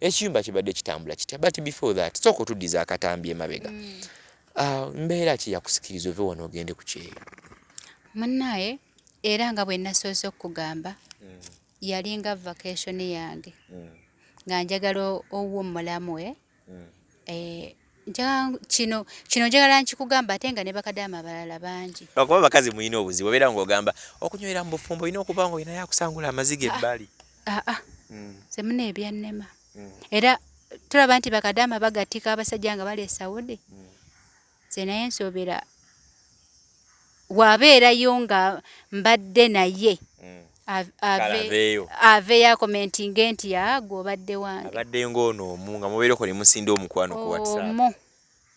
ekiyumba kibadde kitambula kitya but before that soko tuddiza akatambi emabega mbeera ki yakusikiriza ove wano ogende kukyeeyo munnaye era nga bwe nasoose okugamba yalinga vacation yange nga njagala ow'omulamu kino njagala nkikugamba ate nga ne bakadaama abalala bangi okuba bakazi muyina obuzibu obeera ng'ogamba okunywera mu bufumbo olina okuba nga olinayo akusangula amaziga ebbali semuna ebyannema era tulaba nti bakadaama bagattika abasajja nga bali e Saudi ze naye nsoobera wabeerayo nga mbadde naye aveeyo akomentinge nti gwe obadde wange abadde ng'ono omu nga mubeereko ne musinda omukwano ku WhatsApp.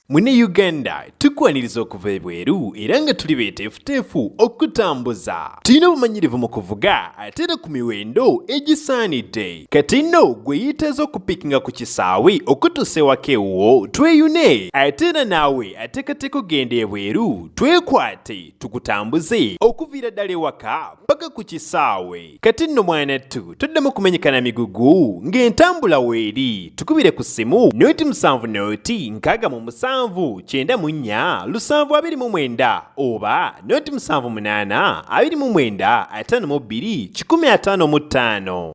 Mune Uganda tukwaniriza okuva ebweru era nga tuli beeteefuteefu okutambuza. Tulina obumanyirivu mu kuvuga ate era ku miwendo egisaanidde. Kati nno gwe yeetaaza okupikinga ku kisaawe okutuusa ewaka ewuwo tweyune ate era naawe ateekateeka okugenda ebweru twekwate tukutambuze okuviira ddala ewaka paka ku kisaawe. Kati nno mwanattu toddamu kumenyekana migugu ng'entambula weeri tukubire ku ssimu noti 7 noti 6 94 729 oba noti 78 29 52 155.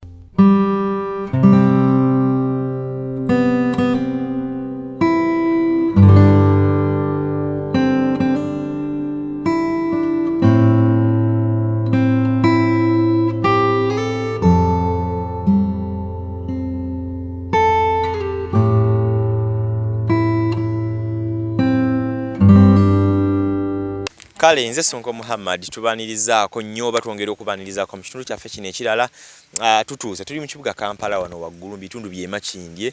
Kale nze Sonko Muhammad tubanirizaako nnyo oba twongera okubanirizaako mu kitundu kyaffe kino ekirala tutuuse tuli mu kibuga Kampala wano waggulu mu bitundu by'e Makindye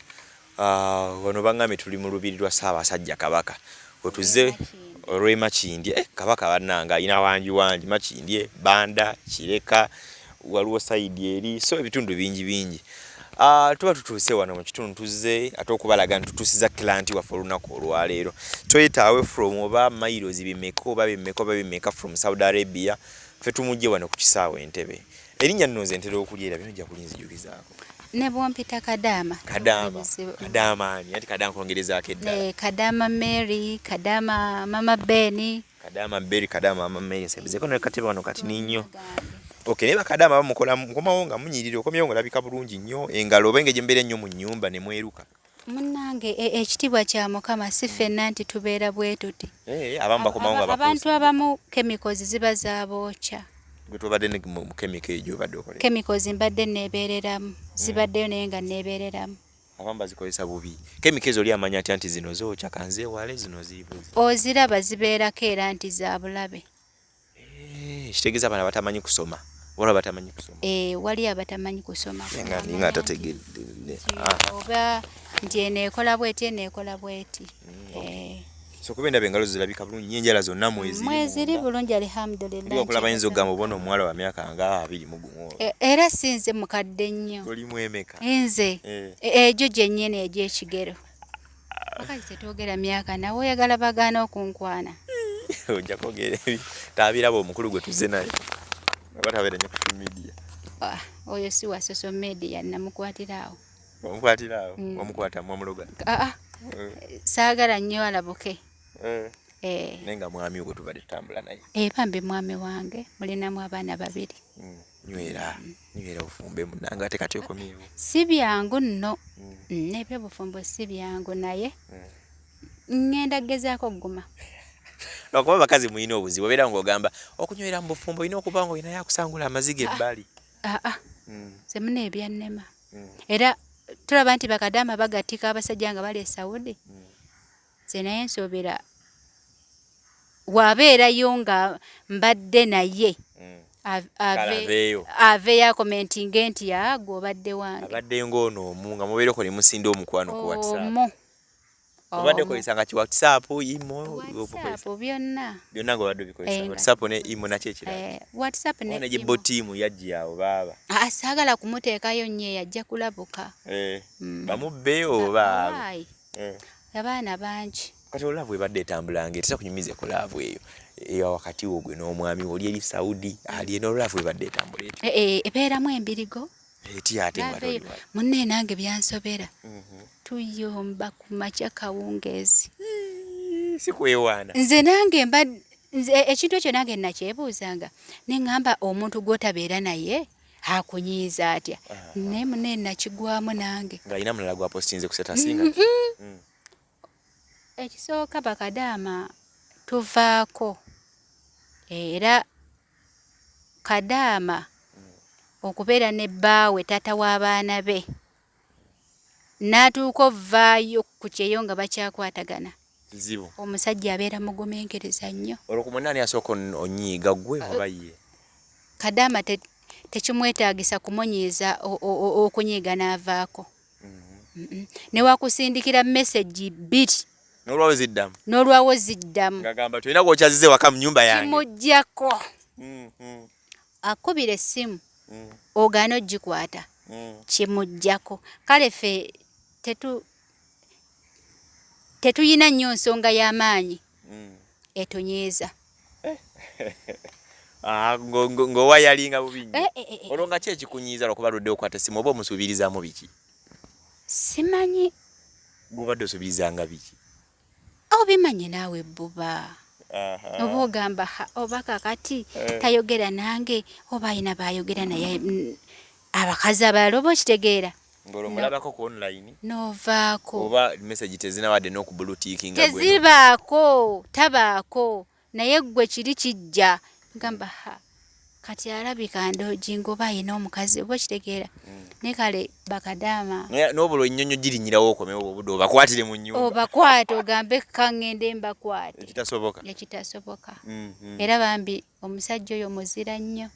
wano bangame tuli mu lubiri lwa Ssaabasajja Kabaka wetuze olw'e Makindye Kabaka bannanga alina wangi Makindye Banda Kireka waliwo sayidi eri so ebitundu bingi tuba tutuuse wano mu kitundu tuzze ate okubalaga ntutuusiza client waffe olunaku olwaleero twetaawe from oba miles bimeka from Saudi Arabia ffe tumujje wano ku kisaawe Entebbe erinnya nnoze ntera okulyera bino ojja kulinzijulizaako ne bwompita Kadaama ani ati Kadaama kwongerezaako eddala Kadaama Mary Kadaama Mama Beni Kadaama Mary Kadaama Mama Mary nsebizeko ne katebe wano kati ninyo Okay, neba Kadaama bamukola nkomawo nga munyirira okomyewo ngolabika bulungi nnyo engalo oba engeri mbeere nnyo mu nnyumba ne mweruka. Munnange ekitibwa kya Mukama si ffenna nti tubeera bwe tuti. Abamu bakomawo nga bakoze. Abantu abamu chemicals ziba zabookya. Gwe tubadde ne mu chemical ejo badde okola. Chemicals mbadde neebeereramu zibaddeyo naye nga neebeereramu. Abamu bazikozesa bubi. Chemicals oli amanya nti zino zookya kanze wale zino zibuze. Oziraba zibeerako era nti za bulabe. Kitegeeza bana batamanyi kusoma. Wala batamanyi kusoma. Wali abatamanyi kusoma. Nga tategedde. Oba nti eneekola bweti. So kubenda bengalo zirabika bulungi enjala zonna mweziri bulungi alhamdulillah. Ndi okulaba yinza ogamba obona omuwala wa myaka nga 2 mu gumu. Era sinze mukadde nnyo. Oli mwemeka. Nze ejo gyennyini egy'ekigero. Akaise twogera myaka nawe oyagala bagana okunkwana. Ojja kwogera tabirabo omukulu gwe tuzze naye. Abatabera nnyo ku media. Oyo si wa social media namukwatirawo. Omukwatirawo omukwata mwamuloga. Saagala nnyo alabuke. Nenga mwami gwe tubadde tutambula naye. Pambi mwami wange mulinamu abaana 2. Nywera bufumbe munanga ate kati okomyewo. Si byangu nno. Nebyo bufumbo si byangu naye. Ngenda gezaako guma. Okuba bakazi muyina obuzibu obeera ng'ogamba okunywera mu bufumbo olina okuba nga olinayo akusangula amaziga ebbali. Semuna ebyannema. Era tulaba nti bakadaama bagattika abasajja nga bali e Saudi. Ze naye nsoobera wabeerayo nga mbadde naye aveeyo akomentinge nti gwe obadde wange. Abadde ng'ono omu nga mubeereko ne musinda omukwano ku WhatsApp. Obadde kolisanga ki WhatsApp, imo, byonna nga obadde bikozesa. WhatsApp ne imo nakyo ekirala. WhatsApp ne imo. Jibo team yajja awo baba. Saagala kumuteekayo nnyo yajja kulabuka. Bamubbe oba. Abaana bangi. Kati olavu ebadde etambulanga etesa kunyumiza ekolavu eyo wakati wo gwe n'omwami oli eri Saudi ali eno olavu ebadde etambula etyo. Ebeeramu embirigo. eti ate Laveyo. Munne nange byansobera. Tuyomba ku makya kawungeezi. Sikwewaana. Nze nange ekintu ekyo nange nakyebuuzanga ne ŋŋamba omuntu gw'otabeera naye akunyiiza atya. Naye munne nakigwamu nange. Ng'alina mulala gwapostinze ku setasinga. Ekisooka bakadaama tuvaako era Kadaama okubeera ne bbaawe taata w'abaana be n'atuuka ovaayo ku kyeeyo nga bakyakwatagana. Zibu. Omusajja abeera mugumenkereza nnyo. Olwo ku munnaani asooka onyiiga gwe oba ye? Kadaama tekimwetaagisa kumunyiiza okunyiiga n'avaako. Newakusindikira message 2 n'olwawo ziddamu ngagamba tulina gwokyazize waka mu nnyumba yange kimuggyako. Akubira essimu ogaana ogikwata kimuggyako. Kale ffe tetuyina nnyo nsonga y'amaanyi etunyiiza. ng'owa yalinga bubi nnyo. Olwo nga ki ekikunyiiza lwakuba ludde okwata essimu oba omusuubirizaamu biki? Simanyi. Gubadde osuubirizanga biki? Obimanye naawe bbuba. Oba ogamba oba kakati tayogera nange oba ayina bayogera naye abakazi abalala oba okitegeera. Ng'olwo mulabako ku online? Novaako. Oba message tezinawadde n'okubuluutiikinga gwe? Tezibaako, tabaako. Naye gwe kiri kijja. Ngamba kati alabika ndoogi ng'oba ayina omukazi oba okitegeera. Ne kale bakadaama. N'obulwa ennyonyo girinyirawo okomewo obudde obakwatire mu nnyumba. Obakwate ogambe kaŋŋende mbakwate. Ekitasoboka. Ekitasoboka. Era bambi omusajja oyo muzira nnyo.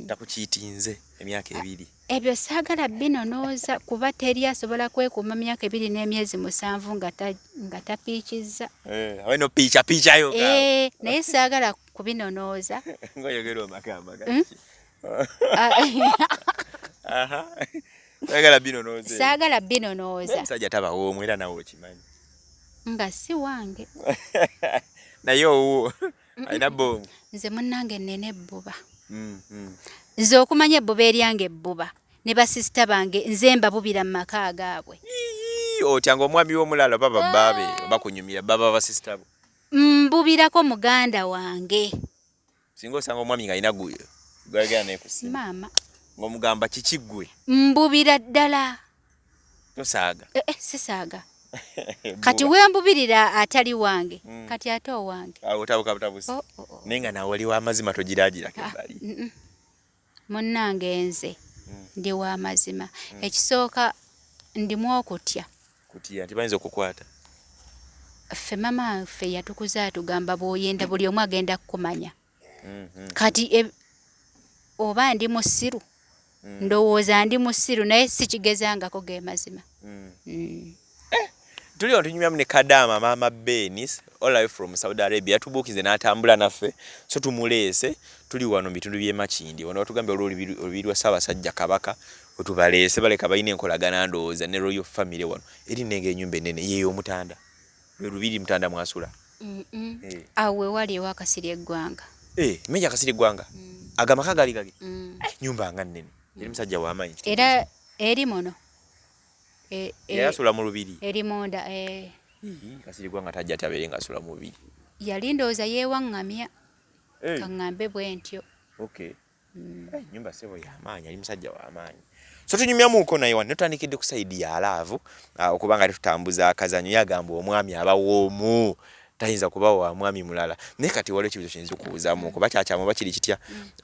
Takukiitinze emyaka 2. Ebyo saagala binonooza kuba teri asobola kwekuuma myaka 2 n'emyezi 7 nga tapiikizza. Awe no piicayo. Naye saagala kubinonooza. Ngoyogera omakamba gaki. Saagala binonooza. Omusajja tabawo omwe era nawe okimanyi. Nga si wange. Naye owo alina bongo. Nze munnange nnene ebbuba. Nze okumanya ebbuba eryange ebbuba ne basisita bange nze mbabubira mu maka agaabwe. Otyanga omwami w'omulala baba baabe oba kunyumira baba basisita bo. Mbubirako muganda wange. Singa osanga omwami nga alina gwagala naye kusi. Maama. Ng'omugamba kiki ggwe? Mbubira ddala. Tosaaga? Sisaaga. Kati wembubirira atali wange. Kati ate owange. Otabuka butabusi. Naye nga nawe oli w'amazima togiraagirako ebbali. Munnange nze ndi w'amazima. Ekisooka ndimu okutya. Kutya tibayinza okukwata. Ffe mama ffe yatukuza atugamba bw'oyenda buli omu agenda kukumanya. Kati oba ndi musiru. Ndowooza ndi musiru naye sikigezangako ge mazima. Tuli otunyumyamu ne Kadaama Mama Benis all the way from Saudi Arabia tubuukize n'atambula naffe so tumuleese tuli wano mu bitundu by'e Makindi wano batugambye olubiri lwa Ssaabasajja Kabaka otubaleese baleka balina enkolagana ndowooza ne Royal Family wano eri nenga ennyumba ennene yeeyo omutanda lwe lubiri mutanda mwasula. Awe wali ewa Kasirye eggwanga. Meja Kasirye eggwanga agamaka gali gage nyumba nga nnene eri musajja w'amaanyi era eri muno yasula mu lubiri eri munda. Kasirye eggwanga tajja tabeere nga asula mu lubiri yali ndowooza yeewaŋŋamya kaŋŋambe bwe ntyo. Nyumba sebo y'amaanyi ali musajja w'amaanyi. So tunyumyamuuko naye wano tutandikidde ku sayidi ya Laavu okubanga tutambuza akazanyo yagamba omwami abawoomu tayinza kuba wa mwami mulala. Naye kati waliwo ekibuzo kiyinza okubuuzaamu kuba kyakyamu oba kiri kitya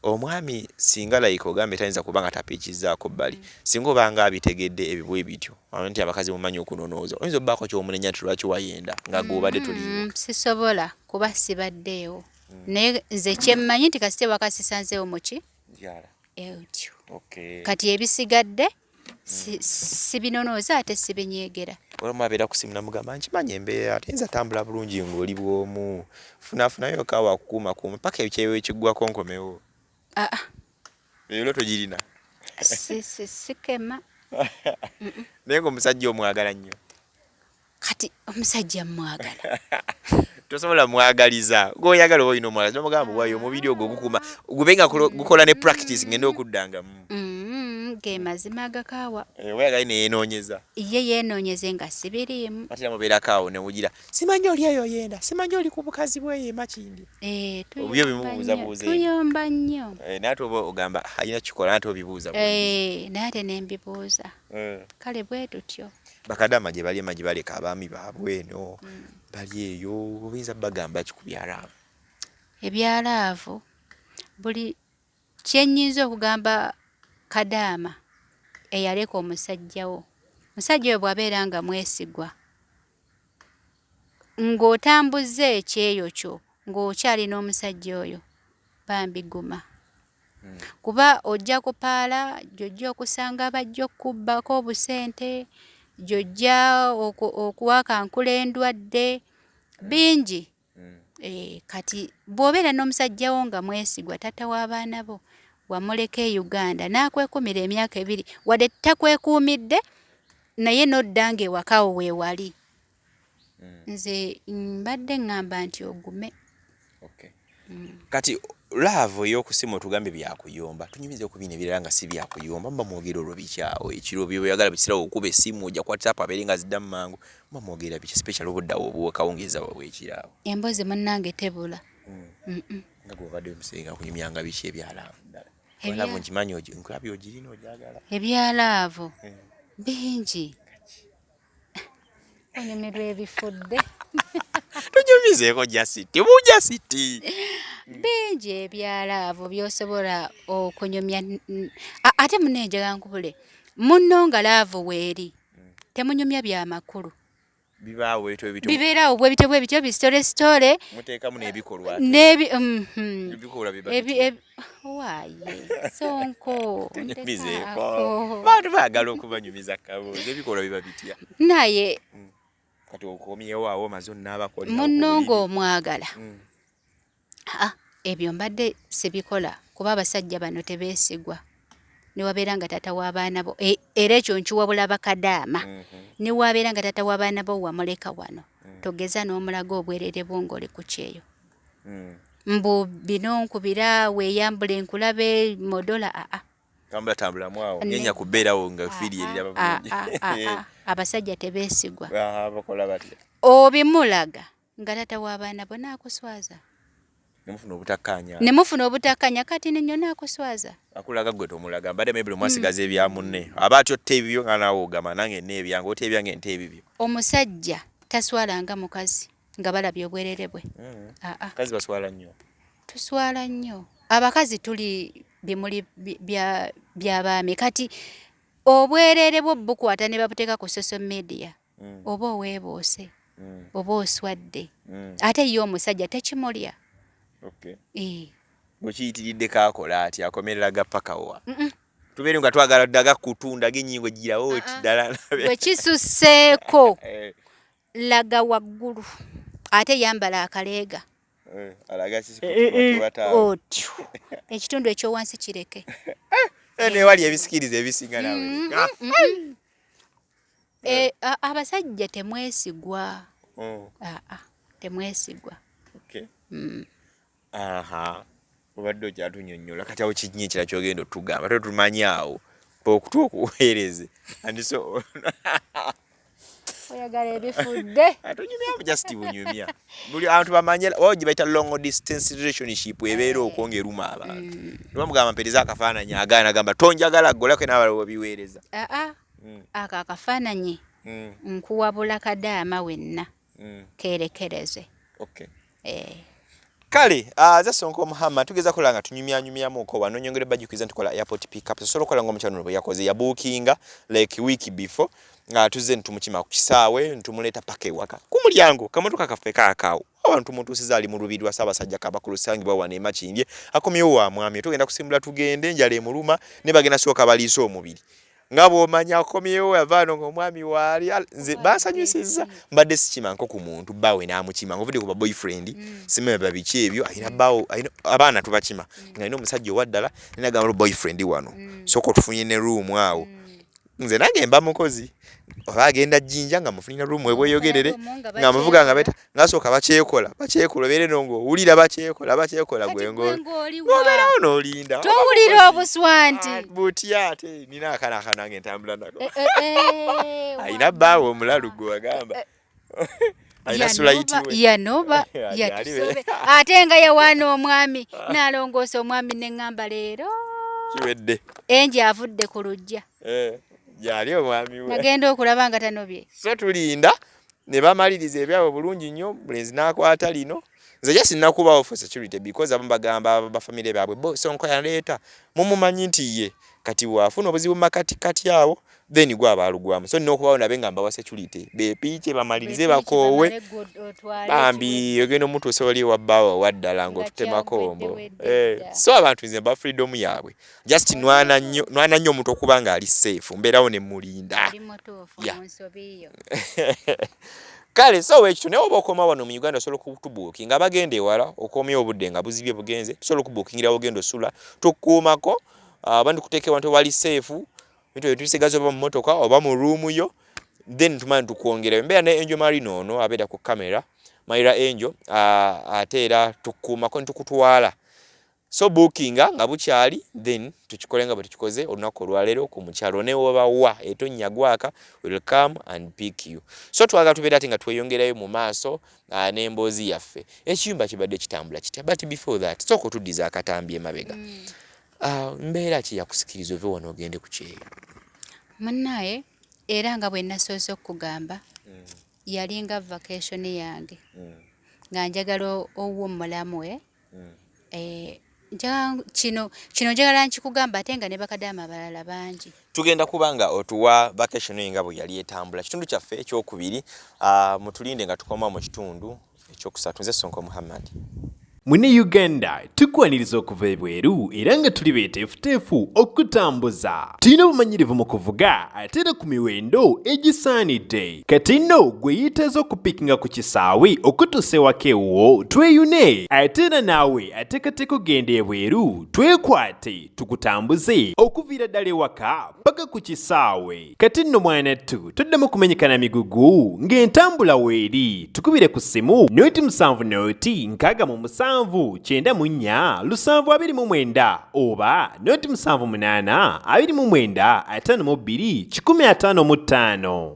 omwami singa layika ogambe tayinza kuba nga tapiikizzaako bbali singa obanga abitegedde ebibwe bityo nti abakazi mumanyi okunonooza oyinza obbaako ky'omunenya nti lwaki wayenda nga gw'obadde tulimu. Sisobola kuba sibaddeewo naye nze kyemmanyi nti kasite wakasisanzeewo muki etyo kati ebisigadde sibinonooza ate sibinyeegera. Olamu abeera kusimu namugamba nkimanyi embeera tayinza tambula bulungi ng'oli bw'omu funafunayo kawa kukuuma paka ekyeyo ekiggwako nkomewo. Eyo togirina. Sikema. Naye ng'omusajja omwagala nnyo. Kati omusajja mwagala. Tosobola mwagaliza gw'oyagala oba olina omwagala nomugamba waayo omubiri ogwo gukuma gubenga gukola ne practice ngende okuddangamu. Ge mazima agakaawa. Weyagali ne yeenoonyeza. Ye yeenoonyeze nga sibiriimu. Ate namubeera kaawo ne wugira simanyi oli eyo yenda simanyi oli ku bukazi bwe Makindi. Obyo bimubuuzabuuza. Tuyomba nnyo. Naate oba ogamba alina kikola ate obibuuza. Naate ne mbibuuza. Kale bwe tutyo. Bakadaama gye bali amagi baleka abaami baabwe eno bali eyo obuyinza bagamba ki ku byalaavu? Ebyalaavu buli kyennyinza okugamba Kadaama eyaleka omusajjawo. Musajja oyo bw'abeera nga mwesigwa ng'otambuza ekyeyo kyo ng'okyalina omusajja oyo bambi guma. Kuba ojja kupaala gy'ojja okusanga bajja okubbako obusente gy'ojja okuwakankula endwadde bingi. Kati bw'obeera n'omusajjawo nga mwesigwa taata w'abaana bo wamuleka e Uganda n'akwekumira emyaka 2 wadde takwekuumidde naye n'odda ng'ewakawo weewali. Nze mbadde ngamba nti ogume. Kati laavu ey'okusima otugambe byakuyomba tunyumize ku bino ebirala nga si byakuyomba mba mwogera olwo bikyawo ekiro byoyagala bisirawo okuba esimu ojja kwa WhatsApp abeere nga zidda mu mangu mba mwogera biki special obuddawo obuwekawungeza bwekiraawo. Emboozi munnange tebula. Nga gw'obadde omusenga kunyumyanga biki ebyalaavu ddala? Ebyalaavu nkimanyi nkulabye ogirina ogyagala. Ebyalaavu bingi. Onyumirwa ebifudde. Tunyumizeeko jasiti bujasiti. Bingi ebyalaavu by'osobola okunyumya. Ate munenjagala nkubule munno nga laavu weeri temunyumya byamakulu. Bibaawo ebito bibeerawo bwe bityo bisitole muteekamu n'ebikolwa ebikolwa waaye sonko tunyumizeeko bantu baagala okubanyumiza kaboozi ebikolwa biba bitya naye kati okomyewo awo maze n'abakolera munno ng'omwagala. Ebyo mbadde sibikola kuba abasajja bano tebeesigwa. Niwabeera nga taata w'abaana bo era ekyo nkiwabula Bakadaama. Niwabeera nga taata w'abaana bo wamuleka wano togeza n'omulaga obwerere bwo ng'oli ku kyeyo. Mbu bino nkubira weeyambule nkulabe modola tambula mwawo ngenya kubeerawo nga fiiri erira babulungi. Abasajja tebeesigwa. Bakola batya? Obimulaga nga taata w'abaana bo naakuswaza. Nemufuna obutakkaanya kati nenyo naakuswaza. Akulaga gwe tomulaga mbadde mebule mwasigaza ebya munne. Aba atyotta ebibyo nga naawe ogamba nange n'ebyange ote ebyange nte ebibyo. Omusajja taswalanga mukazi nga balabye obwerere bwe. Kazi baswala nnyo. Tuswala nnyo. Abakazi tuli bimuli by'abaami kati obwerere bwo bukwata ne babuteeka ku social media. Oba oweeboose oba oswadde ate ye omusajja tekimulya. Gwe kiyitiridde kaakola ati akomerera gapakawa. Tubeere nga twagala ddaga kutunda g'ennyingo girawo oti ddala. Bwe kisusseeko laga waggulu ate yambala akaleega. Alaga otyo ekitundu ekyowansi kireke. Newali ebisikiriza ebisinga nawe. Abasajja temwesigwa. Temwesigwa. Obadde okyatunyonnyola kati awo kinyi ekira kyogenda otugamba tetumanyi awo okutu okuweereze andiso oyagala ebifudde atunyumyamu just bunyumya buli abantu bamanye ogi baita long distance relationship ebeera okwonga eruma abantu nibamugamba mpereza akafaananyi agaana gamba tonjagala golako n'abalala biweereza ako akafaananyi nkuwabula Kadaama wenna keerekereze. Kale, za Sonko Muhammad tugeza kulanga tunyumya ko wano nyongere bajukiza ntukola airport pick up solo kola ngo mchano bwe yakoze ya bookinga like week before tuze ntumukima ku kisaawe ntumuleta pake waka ku mulyango kamotoka kafeka akawo abantu mutusiza ali mu lubirwa Ssaabasajja Kabaka Lusangibwa wane Makindye akomyewo wa mwami tugenda kusimbula tugende njale emuluma ne bagenda soka baliiso omubiri ngabo manya akomyewo yavano ng'omwami wali nze basanyusiza mbadde sikimanko ku muntu bawe n'amukima ngovudde ku boyfriend simeme babiki ebyo ayina bawo abaana tubakima ng'alina omusajja owaddala ninagamba boyfriend wano soko tufunye ne room awo nze nange mba mukozi oba agenda jjinja nga mufunira rumu ebweyogerere nga muvuga nga beta ngasooka bakyekola bere nongo owulira bakyekola gwe ng'obeerawo n'olinda towulira obuswanti butya ate nina akana nange ntambula nako ayina bbaawe omulalu gwe wagamba ayina sulaiti we yanoba yatusobe ate nga yawaana omwami n'alongoosa omwami n'eŋŋamba leero kiwedde enje avudde ku lujja yali omwami we nagenda okulaba nga tanobye so tulinda ne bamaliriza ebyabwe bulungi nnyo mulenzi n'akwata lino nze just nnakubawo for security because abamu bagamba bafamire baabwe bo Sonko yaleeta mumumanyi nti ye kati waafuna obuzibu makatikati awo then gwe abalugwamu so nina okubawo nabe nga mbawa security bepiike bamalirize bakoowe bambi ogenda omutuusa oli wabbaawo waddala ng'otutemakombo so abantu nze mba freedom yaabwe just nwana nnyo omuntu okuba nga ali safe mbeerawo ne mulinda kale so wekito naye oba okoma wano mu Uganda osobola okutubuuki nga bagenda ewala okomya obudde nga buzibye bugenze tusobola okubuukingira ogenda osula tukuumako abandi kuteeka ewantu wali safe bintu tubisigaza oba mu motoka oba mu room yo then tumani tukwongera mbeera ne Angel Mary noono abeera ku kamera Mayira Angel ate era tukuumako ntukutwala so bookinga nga bukyali then tukikole nga bwe tukikoze olunaku olwaleero ku mukyalo ne woba wa etonnya gwaka will come and pick you so twaga tubeera ati nga tweyongerayo mu maaso n'emboozi yaffe ekiyumba kibadde kitambula kitya but before that soko tuddiza akatambi emabega mbeera ki yakusikiriza ove wano ogende kukyeeyo munnaye era nga bwe nasoose okugamba yalinga vacation yange nga njagala owwo omulamu we kino njagala nkikugamba ate nga ne bakadaama abalala bangi tugenda kubanga otuwa vacation nga bwe yali etambula kitundu kyaffe ekyokubiri mutulinde nga tukoma mu kitundu ekyokusatu nze Sonko Muhammad Mune Uganda tukwaniriza okuva ebweru era nga tuli beeteefuteefu okutambuza tulina obumanyirivu mu kuvuga ate era ku miwendo egisaanidde kati nno gwe yeetaaza okupikinga ku kisaawe okutuusa ewaka ewuwo tweyune ate era naawe ateekateeka ogenda ebweru twekwate tukutambuze okuviira ddala ewaka paka ku kisaawe kati nno mwanattu toddamu kumenyekana migugu ng'entambula weeri tukubire ku ssimu noti 7 noti 6 9 7 oba noti 7 8 29 52 155.